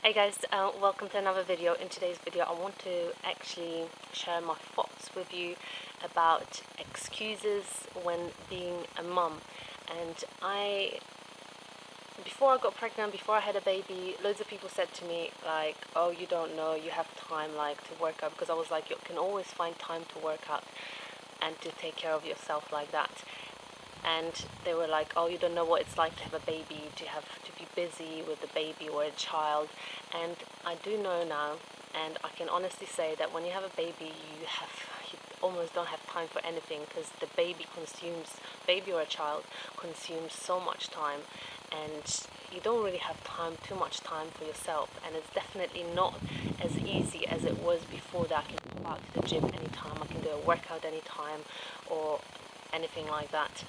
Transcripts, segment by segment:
Hey guys, welcome to another video. In today's video I want to actually share my thoughts with you about excuses when being a mum. And before I got pregnant, before I had a baby, loads of people said to me like, oh, you don't know, you have time like to work out, because I was like, you can always find time to work out and to take care of yourself like that. And they were like, oh, you don't know what it's like to have a baby, to have to be busy with a baby or a child. And I do know now, and I can honestly say that when you have a baby, you almost don't have time for anything, because the baby or a child consumes so much time, and you don't really have too much time for yourself. And it's definitely not as easy as it was before, that I can go out to the gym anytime, I can do a workout anytime, or anything like that.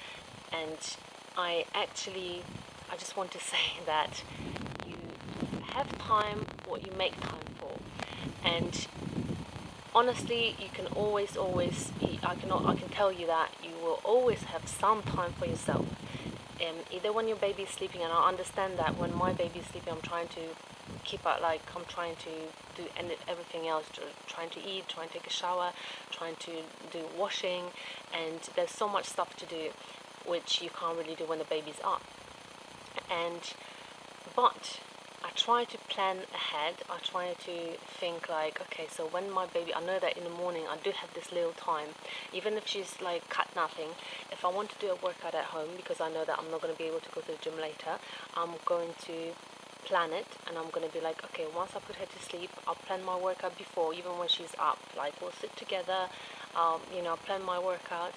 And I just want to say that you have time what you make time for. And honestly, you can always I can tell you that you will always have some time for yourself. Either when your baby is sleeping, and I understand that when my baby is sleeping, I'm trying to keep up, like I'm trying to do everything else, trying to eat, trying to take a shower, trying to do washing, and there's so much stuff to do which you can't really do when the baby's up. But I try to plan ahead. I try to think like, okay, so when my baby, I know that in the morning I do have this little time, even if she's like cut nothing. If I want to do a workout at home, because I know that I'm not going to be able to go to the gym later, I'm going to plan it, and I'm going to be like, okay, once I put her to sleep, I'll plan my workout before, even when she's up. Like, we'll sit together, plan my workout.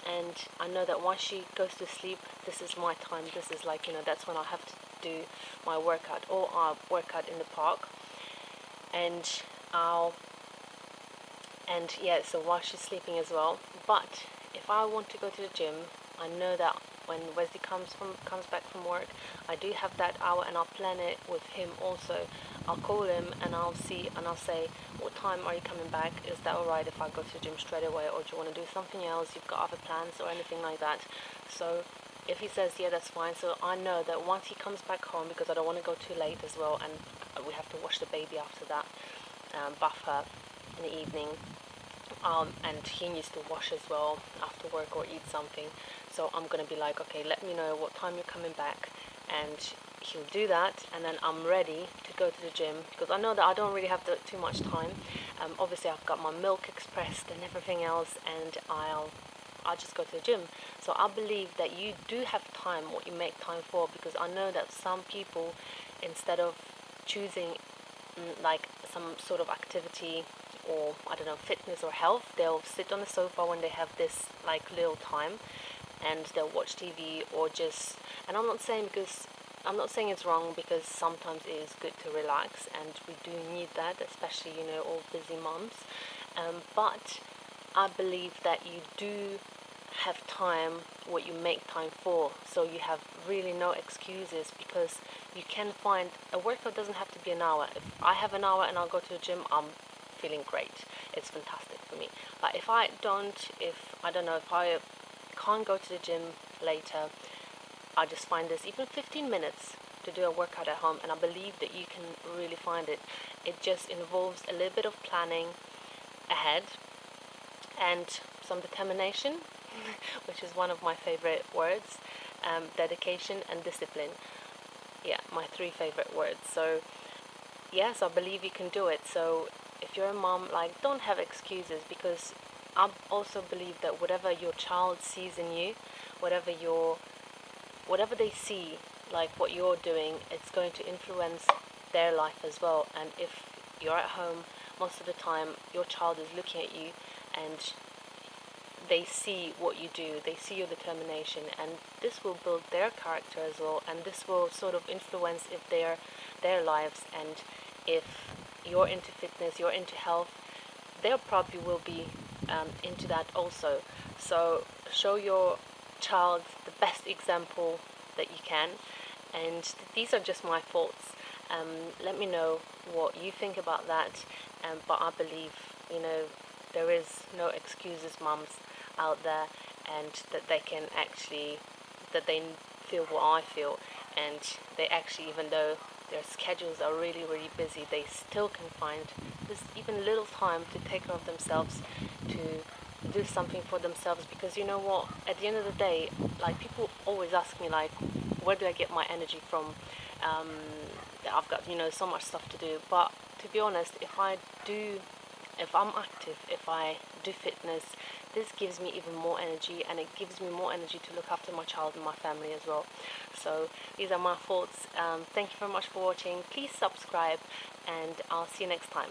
And I know that once she goes to sleep, this is my time. This is like, that's when I have to do my workout, or I'll work out in the park. And so while she's sleeping as well. But if I want to go to the gym, I know that when Wesley comes back from work, I do have that hour, and I'll plan it with him also. I'll call him and I'll say, what time are you coming back? Is that alright if I go to the gym straight away, or do you want to do something else? You've got other plans or anything like that? So if he says yeah, that's fine. So I know that once he comes back home, because I don't want to go too late as well, and we have to wash the baby after that, bath her in the evening, and he needs to wash as well after work or eat something. So I'm gonna be like, okay, let me know what time you're coming back, and he'll do that, and then I'm ready to go to the gym, because I know that I don't really have too much time. Obviously I've got my milk expressed and everything else, and I'll just go to the gym. So I believe that you do have time what you make time for, because I know that some people, instead of choosing like some sort of activity, or I don't know, fitness or health, they'll sit on the sofa when they have this like little time, and they'll watch TV or just, and I'm not saying it's wrong, because sometimes it is good to relax, and we do need that, especially all busy moms. But I believe that you do have time what you make time for, so you have really no excuses, because you can find a workout. Doesn't have to be an hour. If I have an hour and I'll go to the gym, I'm feeling great. It's fantastic for me. But if I can't go to the gym later, I just find this even 15 minutes to do a workout at home, and I believe that you can really find it. It just involves a little bit of planning ahead and some determination, which is one of my favorite words, dedication and discipline. Yeah, my 3 favorite words. So yes, I believe you can do it. So if you're a mom, like, don't have excuses, because I also believe that whatever your child sees in you, whatever they see, like what you're doing, it's going to influence their life as well. And if you're at home, most of the time your child is looking at you, and they see what you do, they see your determination, and this will build their character as well, and this will sort of influence their lives. And if you're into fitness, you're into health, they probably will be into that also. So show your child the best example that you can. And these are just my thoughts. Let me know what you think about that. But I believe, there is no excuses, mums out there, and that they feel what I feel, and they actually, even though their schedules are really, really busy, they still can find this even little time to take care of themselves, to do something for themselves. Because you know what, at the end of the day, like, people always ask me, like, where do I get my energy from? um, I've got, so much stuff to do. But to be honest, if I'm active, if I do fitness, this gives me even more energy, and it gives me more energy to look after my child and my family as well. So these are my thoughts. Thank you very much for watching. Please subscribe, and I'll see you next time.